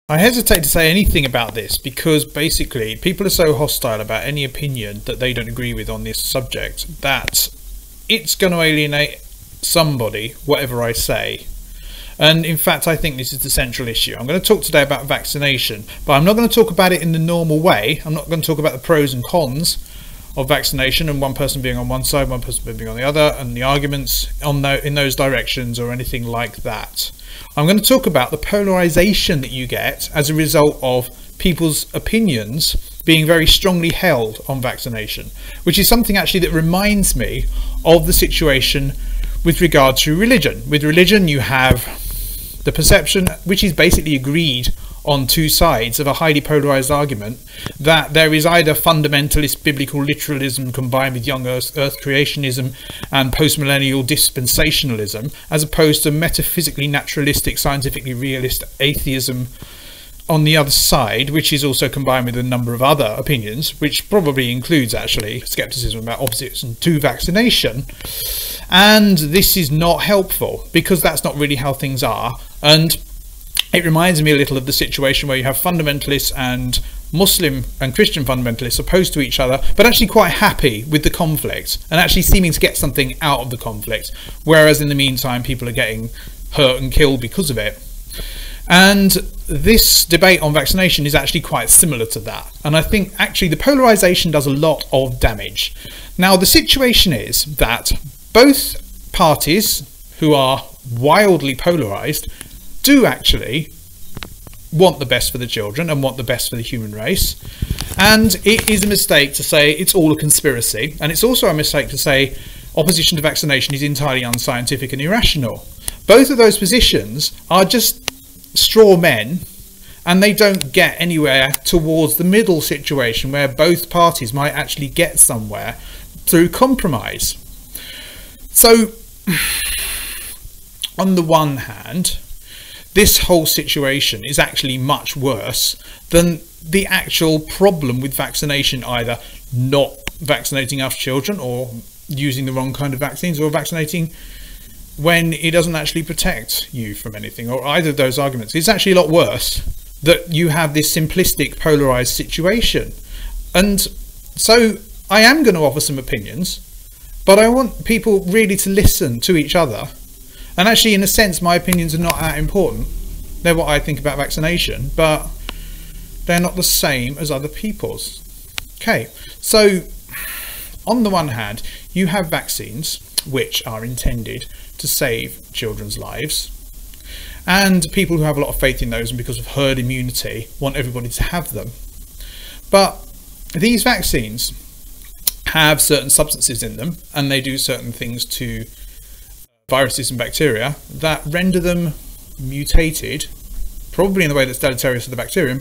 I hesitate to say anything about this because basically people are so hostile about any opinion that they don't agree with on this subject that it's going to alienate somebody, whatever I say. And in fact, I think this is the central issue. I'm going to talk today about vaccination, but I'm not going to talk about it in the normal way. I'm not going to talk about the pros and cons of vaccination and one person being on one side, one person being on the other, and the arguments in those directions or anything like that. I'm going to talk about the polarization that you get as a result of people's opinions being very strongly held on vaccination, which is something actually that reminds me of the situation with regard to religion. With religion, you have the perception, which is basically agreed on two sides of a highly polarized argument, that there is either fundamentalist biblical literalism combined with young earth creationism and postmillennial dispensationalism, as opposed to metaphysically naturalistic, scientifically realist atheism on the other side, which is also combined with a number of other opinions, which probably includes actually skepticism about opposition to vaccination. And this is not helpful because that's not really how things are. And it reminds me a little of the situation where you have fundamentalists and Muslim and Christian fundamentalists opposed to each other, but actually quite happy with the conflict and actually seeming to get something out of the conflict, whereas in the meantime people are getting hurt and killed because of it. And this debate on vaccination is actually quite similar to that. And I think actually the polarization does a lot of damage. Now, the situation is that both parties, who are wildly polarized, do actually want the best for the children and want the best for the human race. And it is a mistake to say it's all a conspiracy. And it's also a mistake to say opposition to vaccination is entirely unscientific and irrational. Both of those positions are just straw men, and they don't get anywhere towards the middle situation where both parties might actually get somewhere through compromise. So on the one hand, this whole situation is actually much worse than the actual problem with vaccination, either not vaccinating enough children or using the wrong kind of vaccines, or vaccinating when it doesn't actually protect you from anything, or either of those arguments. It's actually a lot worse that you have this simplistic polarized situation. And so I am going to offer some opinions, but I want people really to listen to each other. And actually, in a sense, my opinions are not that important. They're what I think about vaccination, but they're not the same as other people's. Okay, so on the one hand, you have vaccines which are intended to save children's lives, and people who have a lot of faith in those and because of herd immunity want everybody to have them. But these vaccines have certain substances in them, and they do certain things to viruses and bacteria that render them mutated, probably in the way that's deleterious to the bacterium,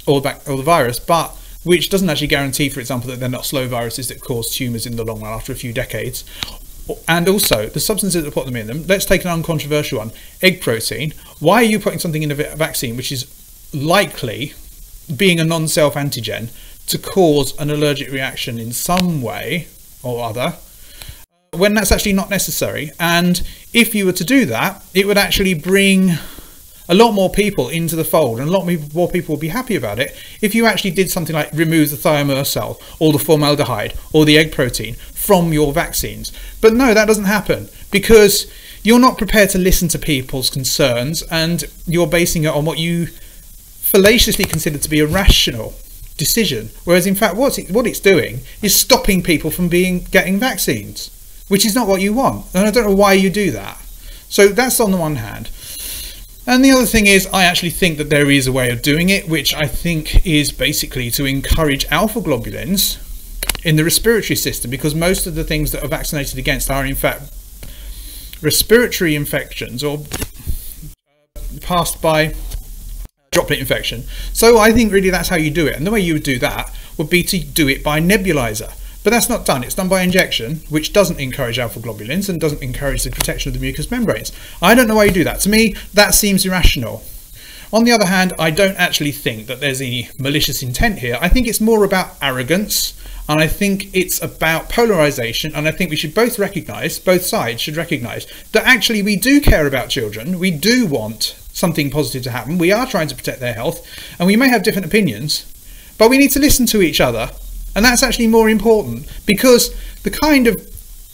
or the virus, but which doesn't actually guarantee, for example, that they're not slow viruses that cause tumours in the long run after a few decades. And also, the substances that put them in them, let's take an uncontroversial one, egg protein. Why are you putting something in a vaccine which is likely, being a non-self antigen, to cause an allergic reaction in some way or other, when that's actually not necessary? And if you were to do that, it would actually bring a lot more people into the fold, and a lot more people would be happy about it if you actually did something like remove the thimerosal or the formaldehyde or the egg protein from your vaccines. But no, that doesn't happen because you're not prepared to listen to people's concerns, and you're basing it on what you fallaciously consider to be a rational decision, whereas in fact what it's doing is stopping people from getting vaccines, which is not what you want. And I don't know why you do that. So that's on the one hand. And the other thing is, I actually think that there is a way of doing it, which I think is basically to encourage alpha globulins in the respiratory system, because most of the things that are vaccinated against are in fact respiratory infections or passed by droplet infection. So I think really that's how you do it. And the way you would do that would be to do it by nebulizer. But that's not done. It's done by injection, which doesn't encourage alpha globulins and doesn't encourage the protection of the mucous membranes. I don't know why you do that. To me, that seems irrational. On the other hand, I don't actually think that there's any malicious intent here. I think it's more about arrogance, and I think it's about polarization, and I think we should both sides should recognize that actually we do care about children. We do want something positive to happen. We are trying to protect their health, and we may have different opinions, but we need to listen to each other. And that's actually more important, because the kind of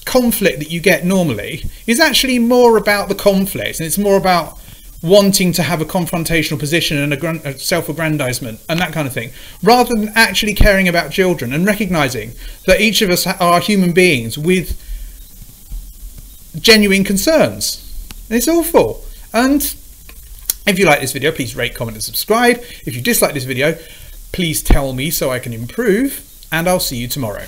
conflict that you get normally is actually more about the conflict, and it's more about wanting to have a confrontational position and a self-aggrandizement and that kind of thing, rather than actually caring about children and recognizing that each of us are human beings with genuine concerns. And it's awful. And if you like this video, please rate, comment and subscribe. If you dislike this video, please tell me so I can improve, and I'll see you tomorrow.